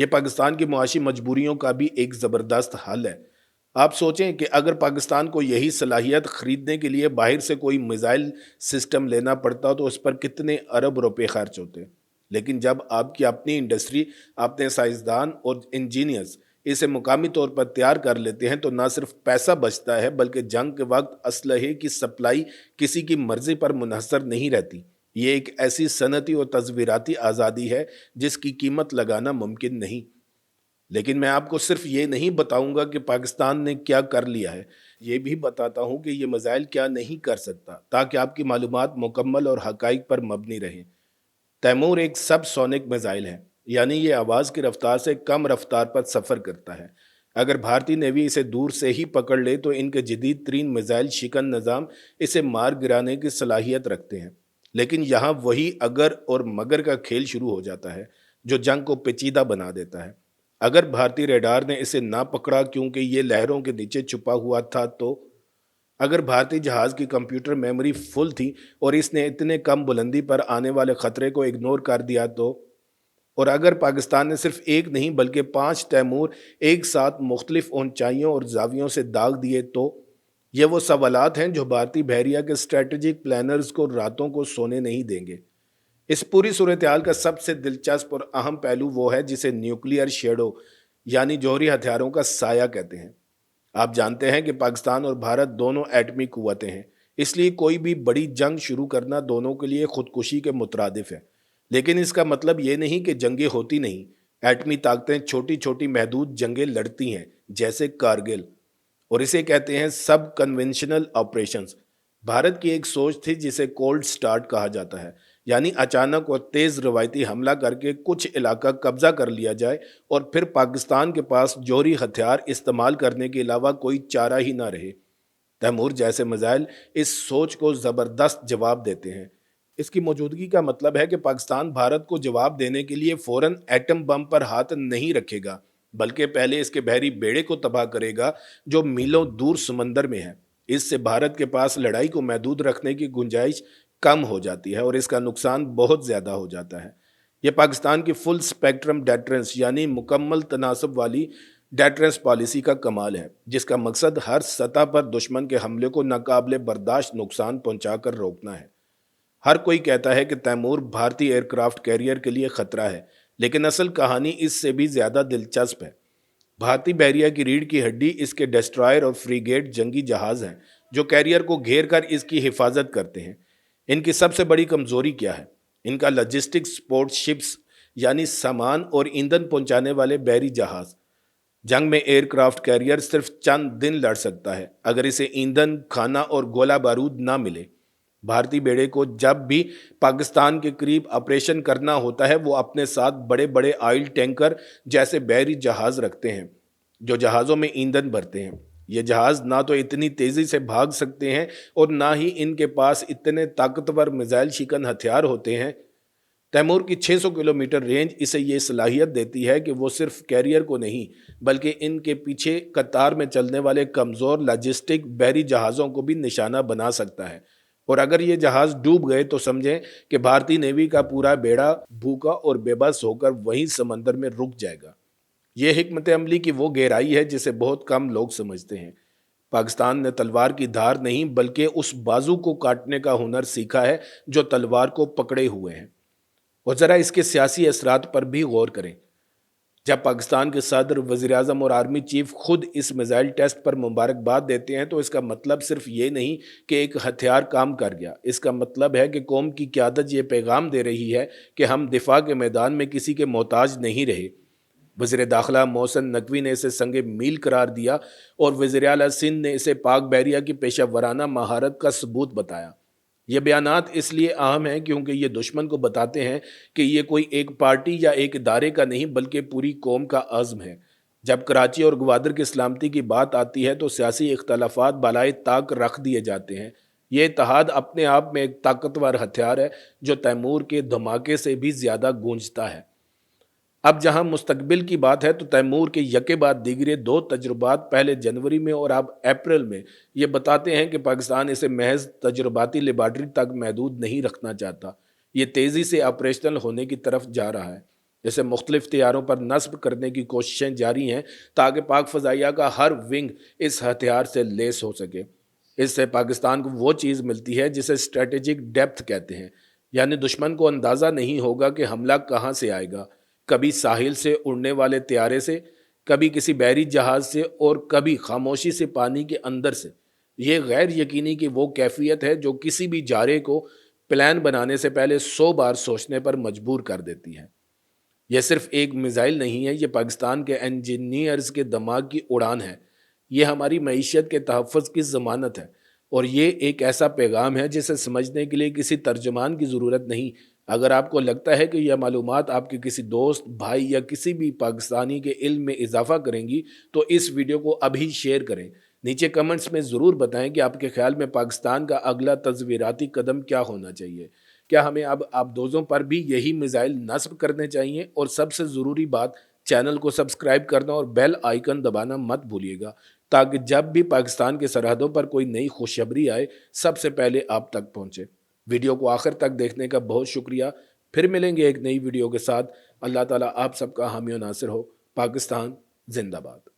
یہ پاکستان کی معاشی مجبوریوں کا بھی ایک زبردست حل ہے۔ آپ سوچیں کہ اگر پاکستان کو یہی صلاحیت خریدنے کے لیے باہر سے کوئی میزائل سسٹم لینا پڑتا تو اس پر کتنے ارب روپے خرچ ہوتے، لیکن جب آپ کی اپنی انڈسٹری، اپنے سائنسدان اور انجینئرز اسے مقامی طور پر تیار کر لیتے ہیں تو نہ صرف پیسہ بچتا ہے بلکہ جنگ کے وقت اسلحے کی سپلائی کسی کی مرضی پر منحصر نہیں رہتی۔ یہ ایک ایسی صنعتی اور تصویراتی آزادی ہے جس کی قیمت لگانا ممکن نہیں۔ لیکن میں آپ کو صرف یہ نہیں بتاؤں گا کہ پاکستان نے کیا کر لیا ہے، یہ بھی بتاتا ہوں کہ یہ میزائل کیا نہیں کر سکتا، تاکہ آپ کی معلومات مکمل اور حقائق پر مبنی رہیں۔ تیمور ایک سب سونک میزائل ہے، یعنی یہ آواز کی رفتار سے کم رفتار پر سفر کرتا ہے۔ اگر بھارتی نیوی اسے دور سے ہی پکڑ لے تو ان کے جدید ترین میزائل شکن نظام اسے مار گرانے کی صلاحیت رکھتے ہیں۔ لیکن یہاں وہی اگر اور مگر کا کھیل شروع ہو جاتا ہے جو جنگ کو پیچیدہ بنا دیتا ہے۔ اگر بھارتی ریڈار نے اسے نہ پکڑا کیونکہ یہ لہروں کے نیچے چھپا ہوا تھا تو، اگر بھارتی جہاز کی کمپیوٹر میموری فل تھی اور اس نے اتنے کم بلندی پر آنے والے خطرے کو اگنور کر دیا تو، اور اگر پاکستان نے صرف ایک نہیں بلکہ 5 تیمور ایک ساتھ مختلف اونچائیوں اور زاویوں سے داغ دیے تو، یہ وہ سوالات ہیں جو بھارتی بحریہ کے اسٹریٹجک پلانرز کو راتوں کو سونے نہیں دیں گے۔ اس پوری صورتحال کا سب سے دلچسپ اور اہم پہلو وہ ہے جسے نیوکلیئر شیڈو یعنی جوہری ہتھیاروں کا سایہ کہتے ہیں۔ آپ جانتے ہیں کہ پاکستان اور بھارت دونوں ایٹمی قوتیں ہیں، اس لیے کوئی بھی بڑی جنگ شروع کرنا دونوں کے لیے خودکشی کے مترادف ہے۔ لیکن اس کا مطلب یہ نہیں کہ جنگیں ہوتی نہیں۔ ایٹمی طاقتیں چھوٹی چھوٹی محدود جنگیں لڑتی ہیں، جیسے کارگل، اور اسے کہتے ہیں سب کنونشنل آپریشنز۔ بھارت کی ایک سوچ تھی جسے کولڈ سٹارٹ کہا جاتا ہے، یعنی اچانک اور تیز روایتی حملہ کر کے کچھ علاقہ قبضہ کر لیا جائے اور پھر پاکستان کے پاس جوہری ہتھیار استعمال کرنے کے علاوہ کوئی چارہ ہی نہ رہے۔ تیمور جیسے میزائل اس سوچ کو زبردست جواب دیتے ہیں۔ اس کی موجودگی کا مطلب ہے کہ پاکستان بھارت کو جواب دینے کے لیے فوراً ایٹم بم پر ہاتھ نہیں رکھے گا، بلکہ پہلے اس کے بحری بیڑے کو تباہ کرے گا جو میلوں دور سمندر میں ہے۔ اس سے بھارت کے پاس لڑائی کو محدود رکھنے کی گنجائش کم ہو جاتی ہے اور اس کا نقصان بہت زیادہ ہو جاتا ہے۔ یہ پاکستان کی فل سپیکٹرم ڈیٹرنس یعنی مکمل تناسب والی ڈیٹرنس پالیسی کا کمال ہے، جس کا مقصد ہر سطح پر دشمن کے حملے کو ناقابل برداشت نقصان پہنچا کر روکنا ہے۔ ہر کوئی کہتا ہے کہ تیمور بھارتی ایئر کرافٹ کیریئر کے لیے خطرہ ہے، لیکن اصل کہانی اس سے بھی زیادہ دلچسپ ہے۔ بھارتی بحریہ کی ریڑھ کی ہڈی اس کے ڈسٹرائر اور فریگیٹ جنگی جہاز ہیں جو کیریئر کو گھیر کر اس کی حفاظت کرتے ہیں۔ ان کی سب سے بڑی کمزوری کیا ہے؟ ان کا لاجسٹک سپورٹ شپس یعنی سامان اور ایندھن پہنچانے والے بحری جہاز۔ جنگ میں ایئر کرافٹ کیریئر صرف چند دن لڑ سکتا ہے اگر اسے ایندھن، کھانا اور گولہ بارود نہ ملے۔ بھارتی بیڑے کو جب بھی پاکستان کے قریب آپریشن کرنا ہوتا ہے وہ اپنے ساتھ بڑے بڑے آئل ٹینکر جیسے بحری جہاز رکھتے ہیں جو جہازوں میں ایندھن بھرتے ہیں۔ یہ جہاز نہ تو اتنی تیزی سے بھاگ سکتے ہیں اور نہ ہی ان کے پاس اتنے طاقتور میزائل شکن ہتھیار ہوتے ہیں۔ تیمور کی 600 کلومیٹر رینج اسے یہ صلاحیت دیتی ہے کہ وہ صرف کیریئر کو نہیں بلکہ ان کے پیچھے قطار میں چلنے والے کمزور لاجسٹک بحری جہازوں کو بھی نشانہ بنا سکتا ہے، اور اگر یہ جہاز ڈوب گئے تو سمجھیں کہ بھارتی نیوی کا پورا بیڑا بھوکا اور بے بس ہو کر وہیں سمندر میں رک جائے گا۔ یہ حکمت عملی کی وہ گہرائی ہے جسے بہت کم لوگ سمجھتے ہیں۔ پاکستان نے تلوار کی دھار نہیں بلکہ اس بازو کو کاٹنے کا ہنر سیکھا ہے جو تلوار کو پکڑے ہوئے ہیں۔ اور ذرا اس کے سیاسی اثرات پر بھی غور کریں۔ جب پاکستان کے صدر، وزیر اعظم اور آرمی چیف خود اس میزائل ٹیسٹ پر مبارکباد دیتے ہیں تو اس کا مطلب صرف یہ نہیں کہ ایک ہتھیار کام کر گیا، اس کا مطلب ہے کہ قوم کی قیادت یہ پیغام دے رہی ہے کہ ہم دفاع کے میدان میں کسی کے محتاج نہیں رہے۔ وزیر داخلہ محسن نقوی نے اسے سنگ میل قرار دیا اور وزیر اعلیٰ سندھ نے اسے پاک بحریہ کی پیشہ ورانہ مہارت کا ثبوت بتایا۔ یہ بیانات اس لیے اہم ہیں کیونکہ یہ دشمن کو بتاتے ہیں کہ یہ کوئی ایک پارٹی یا ایک ادارے کا نہیں بلکہ پوری قوم کا عزم ہے۔ جب کراچی اور گوادر کی سلامتی کی بات آتی ہے تو سیاسی اختلافات بالائے طاق رکھ دیے جاتے ہیں۔ یہ اتحاد اپنے آپ میں ایک طاقتور ہتھیار ہے جو تیمور کے دھماکے سے بھی زیادہ گونجتا ہے۔ اب جہاں مستقبل کی بات ہے تو تیمور کے یکے بعد دیگرے 2 تجربات پہلے جنوری میں اور اب اپریل میں یہ بتاتے ہیں کہ پاکستان اسے محض تجرباتی لیبارٹری تک محدود نہیں رکھنا چاہتا، یہ تیزی سے آپریشنل ہونے کی طرف جا رہا ہے۔ جیسے مختلف طیاروں پر نصب کرنے کی کوششیں جاری ہیں تاکہ پاک فضائیہ کا ہر ونگ اس ہتھیار سے لیس ہو سکے۔ اس سے پاکستان کو وہ چیز ملتی ہے جسے اسٹریٹجک ڈیپتھ کہتے ہیں، یعنی دشمن کو اندازہ نہیں ہوگا کہ حملہ کہاں سے آئے گا، کبھی ساحل سے اڑنے والے طیارے سے، کبھی کسی بحری جہاز سے، اور کبھی خاموشی سے پانی کے اندر سے۔ یہ غیر یقینی کی وہ کیفیت ہے جو کسی بھی جارے کو پلان بنانے سے پہلے 100 بار سوچنے پر مجبور کر دیتی ہے۔ یہ صرف ایک میزائل نہیں ہے، یہ پاکستان کے انجینئرز کے دماغ کی اڑان ہے، یہ ہماری معیشت کے تحفظ کی ضمانت ہے، اور یہ ایک ایسا پیغام ہے جسے سمجھنے کے لیے کسی ترجمان کی ضرورت نہیں۔ اگر آپ کو لگتا ہے کہ یہ معلومات آپ کے کسی دوست، بھائی یا کسی بھی پاکستانی کے علم میں اضافہ کریں گی تو اس ویڈیو کو ابھی شیئر کریں۔ نیچے کمنٹس میں ضرور بتائیں کہ آپ کے خیال میں پاکستان کا اگلا تصویراتی قدم کیا ہونا چاہیے۔ کیا ہمیں اب آبدوزوں پر بھی یہی میزائل نصب کرنے چاہیے؟ اور سب سے ضروری بات، چینل کو سبسکرائب کرنا اور بیل آئیکن دبانا مت بھولیے گا، تاکہ جب بھی پاکستان کے سرحدوں پر کوئی نئی خوشخبری آئے سب سے پہلے آپ تک پہنچے۔ ویڈیو کو آخر تک دیکھنے کا بہت شکریہ۔ پھر ملیں گے ایک نئی ویڈیو کے ساتھ۔ اللہ تعالیٰ آپ سب کا حامی و ناصر ہو۔ پاکستان زندہ باد۔